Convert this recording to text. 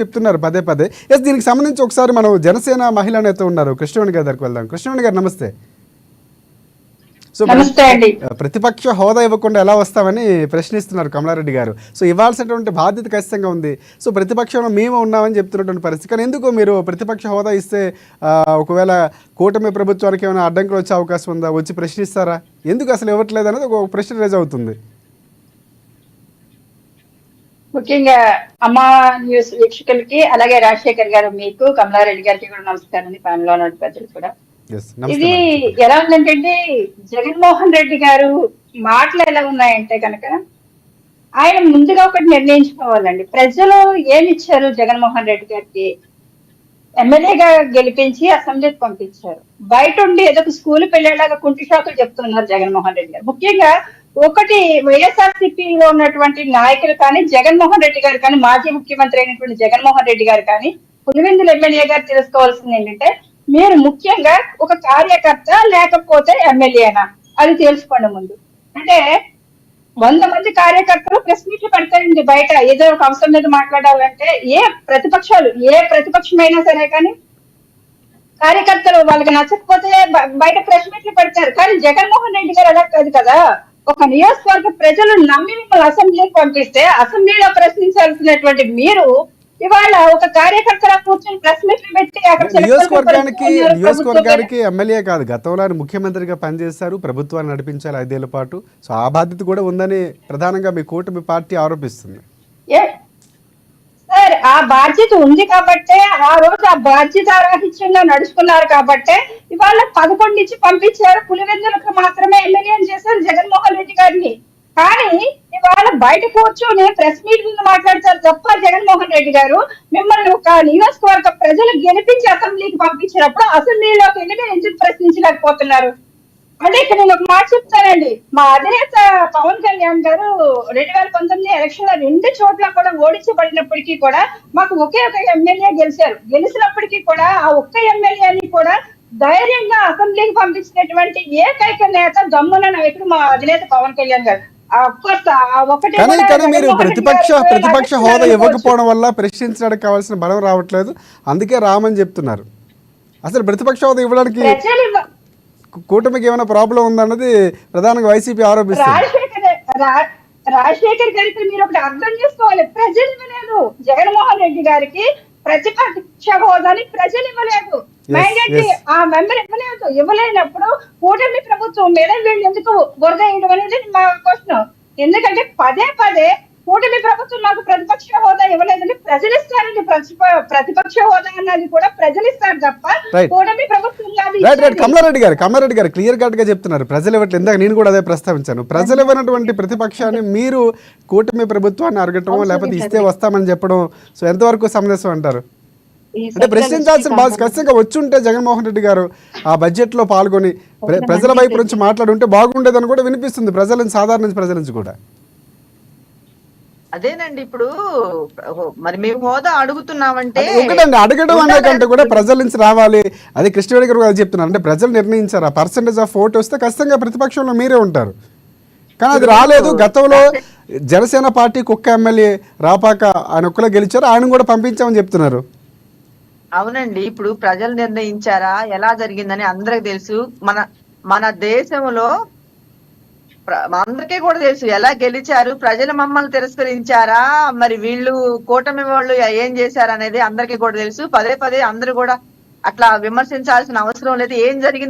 చెప్తున్నారు పదే పదే. ఎస్, దీనికి సంబంధించి ఒకసారి మనం జనసేన మహిళా నేత ఉన్నారు కృష్ణవేణి గారి దగ్గరికి వెళ్దాం. కృష్ణవేణి గారు నమస్తే. సో ప్రతిపక్ష హోదా ఇవ్వకుండా ఎలా వస్తామని ప్రశ్నిస్తున్నారు కమలారెడ్డి గారు. సో ఇవ్వాల్సినటువంటి బాధ్యత ఖచ్చితంగా ఉంది. సో ప్రతిపక్షంలో మేము ఉన్నామని చెప్తున్నటువంటి పరిస్థితి. కానీ ఎందుకు మీరు ప్రతిపక్ష హోదా ఇస్తే ఒకవేళ కూటమి ప్రభుత్వానికి ఏమైనా అడ్డంకులు వచ్చే అవకాశం ఉందా, వచ్చి ప్రశ్నిస్తారా, ఎందుకు అసలు ఇవ్వట్లేదు అనేది ఒక ప్రశ్న రేజ్ అవుతుంది. ముఖ్యంగా అమ్మా న్యూస్ వీక్షకులకి, అలాగే రాజశేఖర్ గారు మీకు, కమలారెడ్డి గారికి కూడా నమస్కారం. ప్యానెల్లో ఉన్న ప్రజలు కూడా. ఇది ఎలా ఉందంటే, జగన్మోహన్ రెడ్డి గారు మాటలు ఎలా ఉన్నాయంటే కనుక ఆయన ముందుగా ఒకటి నిర్ణయించుకోవాలండి. ప్రజలు ఏమి ఇచ్చారు జగన్మోహన్ రెడ్డి గారికి? ఎమ్మెల్యేగా గెలిపించి అసెంబ్లీకి పంపించారు. బయట ఉండి ఏదో ఒక స్కూల్ పిల్లలాగా కుంటి షాకులు చెప్తున్నారు జగన్మోహన్ రెడ్డి గారు. ముఖ్యంగా ఒకటి, వైఎస్ఆర్సీపీలో ఉన్నటువంటి నాయకులు కానీ, జగన్మోహన్ రెడ్డి గారు కానీ, మాజీ ముఖ్యమంత్రి అయినటువంటి జగన్మోహన్ రెడ్డి గారు కానీ, పులివెందుల ఎమ్మెల్యే గారు తెలుసుకోవాల్సింది ఏంటంటే, మీరు ముఖ్యంగా ఒక కార్యకర్త లేకపోతే ఎమ్మెల్యేనా అది తెలుసుకోండి ముందు. అంటే 100 మంది కార్యకర్తలు ప్రెస్ మీట్లు పెడతారండి బయట, ఏదో ఒక అంశం మీద మాట్లాడాలంటే. ఏ ప్రతిపక్షమైనా సరే కానీ కార్యకర్తలు వాళ్ళకి నచ్చకపోతే బయట ప్రెస్ మీట్లు పెడతారు. కానీ జగన్మోహన్ రెడ్డి గారు అలా కాదు కదా. ఒక నియోజకవర్గ ప్రజలు నమ్మి మిమ్మల్ని అసెంబ్లీకి పంపిస్తే అసెంబ్లీలో ప్రశ్నించాల్సినటువంటి మీరు ఇవాళ ఒక కార్యకర్తల కూర్చొని ప్రెస్ మీట్లు పెట్టి నియోజకవర్గానికి ఎమ్మెల్యే కాదు, గతంలో ముఖ్యమంత్రిగా పనిచేశారు, ప్రభుత్వాన్ని నడిపించాలి 5 ఏళ్ల పాటు. సో ఆ బాధ్యత కూడా ఉందని ప్రధానంగా మీ కూటమి పార్టీ ఆరోపిస్తుంది. సార్, ఆ బాధ్యత ఉంది కాబట్టే ఆ రోజు ఆ బాధ్యత రాహిత్యంగా నడుచుకున్నారు కాబట్టే ఇవాళ 11 ఇచ్చి పంపించారు. పులివెందులకు మాత్రమే ఎమ్మెల్యే చేశారు జగన్మోహన్ రెడ్డి గారిని. కానీ ఇవాళ బయట కూర్చొని ప్రెస్ మీట్ ముందు మాట్లాడతారు తప్ప జగన్మోహన్ రెడ్డి గారు మిమ్మల్ని ఒక నియోజకవర్గ ప్రజలు గెలిపించి అసెంబ్లీకి పంపించినప్పుడు అసెంబ్లీలోకి వెళ్ళి మీరు ఎందుకు ప్రశ్నించలేకపోతున్నారు? అంటే ఇక్కడ నేను ఒక మాట చెప్తానండి. మా అధినేత పవన్ కళ్యాణ్ గారు 2019 ఎలక్షన్ లో 2 చోట్ల కూడా ఓడించబడినప్పటికీ కూడా మాకు ఒకే ఒక ఎమ్మెల్యే గెలిచారు. గెలిచినప్పటికీ కూడా ఆ ఒక్క ఎమ్మెల్యేని కూడా ధైర్యంగా అసెంబ్లీకి పంపించినటువంటి ఏకైక నేత దమ్మున నాయకుడు మా అధినేత పవన్ కళ్యాణ్ గారు. కానీ మీరు ప్రతిపక్ష హోదా ఇవ్వకపోవడం వల్ల ప్రశ్నించడానికి కావాల్సిన బలం రావట్లేదు, అందుకే రామని చెప్తున్నారు. అసలు ప్రతిపక్ష హోదా ఇవ్వడానికి కూటమికి ఏమైనా ప్రాబ్లం ఉందన్నది ప్రధానంగా వైసీపీ ఆరోపిస్తుంది. రాజశేఖర్ గారికి మీరు ఒకటి అర్థం చేసుకోవాలి, ప్రజలు ఇవ్వలేదు జగన్మోహన్ రెడ్డి గారికి ప్రతిపక్ష హోదాని, ప్రజలు ఇవ్వలేదు. ఆ మెంబర్ ఇవ్వలేనప్పుడు కూటమి ప్రభుత్వం మీద వీళ్ళు ఎందుకు బురద వేయడం అనేది మా క్వశ్చన్. ఎందుకంటే పదే కూటమి ప్రభుత్వం నాకు ప్రతిపక్ష హోదా ఇవ్వలేదని ప్రజలు ఇస్తారండి. ప్రతిపక్ష హోదా అన్నది కూడా ప్రజలు ఇస్తారు తప్ప కూటమి ప్రభుత్వం. కమలారెడ్డి గారు క్లియర్ కట్ గా చెప్తున్నారు, ప్రజలు ఇవ్వట్లేదు. ఇందాక నేను కూడా అదే ప్రస్తావించాను. ప్రజలు ఇవ్వనటువంటి ప్రతిపక్షాన్ని మీరు కూటమి ప్రభుత్వాన్ని అరగటం, లేకపోతే ఇస్తే వస్తామని చెప్పడం, సో ఎంతవరకు సమంజసం అంటారు? అంటే ప్రశ్నించాల్సిన బాధ్యత ఖచ్చితంగా వచ్చుంటే జగన్మోహన్ రెడ్డి గారు ఆ బడ్జెట్ లో పాల్గొని ప్రజల వైపు నుంచి మాట్లాడుంటే బాగుండేదని కూడా వినిపిస్తుంది ప్రజల నుంచి, సాధారణ ప్రజల నుంచి కూడా. అదేనండి, ఇప్పుడు మరి మేము హోదా అడుగుతున్నామంటే ఒకటండి, అడగడం అనే కంటే కూడా ప్రజల నుంచి రావాలి. అదే కృష్ణవేణి గారు కూడా చెప్తున్నారు. అంటే ప్రజలు నిర్ణయించారు, ఆ పర్సెంటేజ్ ఆఫ్ ఓట్ వస్తే ఖచ్చితంగా ప్రతిపక్షంలో మీరే ఉంటారు. కానీ అది రాలేదు. గతంలో జనసేన పార్టీకి ఒక్క ఎమ్మెల్యే రాపాక ఆయన ఒక్కలో గెలిచారు, ఆయన కూడా పంపించామని చెప్తున్నారు. అవునండి, ఇప్పుడు ప్రజలు నిర్ణయించారా, ఎలా జరిగిందని అందరికి తెలుసు. మన దేశంలో అందరికీ కూడా తెలుసు ఎలా గెలిచారు. ప్రజలు మమ్మల్ని తిరస్కరించారా, మరి వీళ్ళు కూటమి వాళ్ళు ఏం చేశారు అనేది అందరికీ కూడా తెలుసు. పదే అందరూ కూడా అట్లా విమర్శించాల్సిన అవసరం లేదు. ఏం జరిగిందని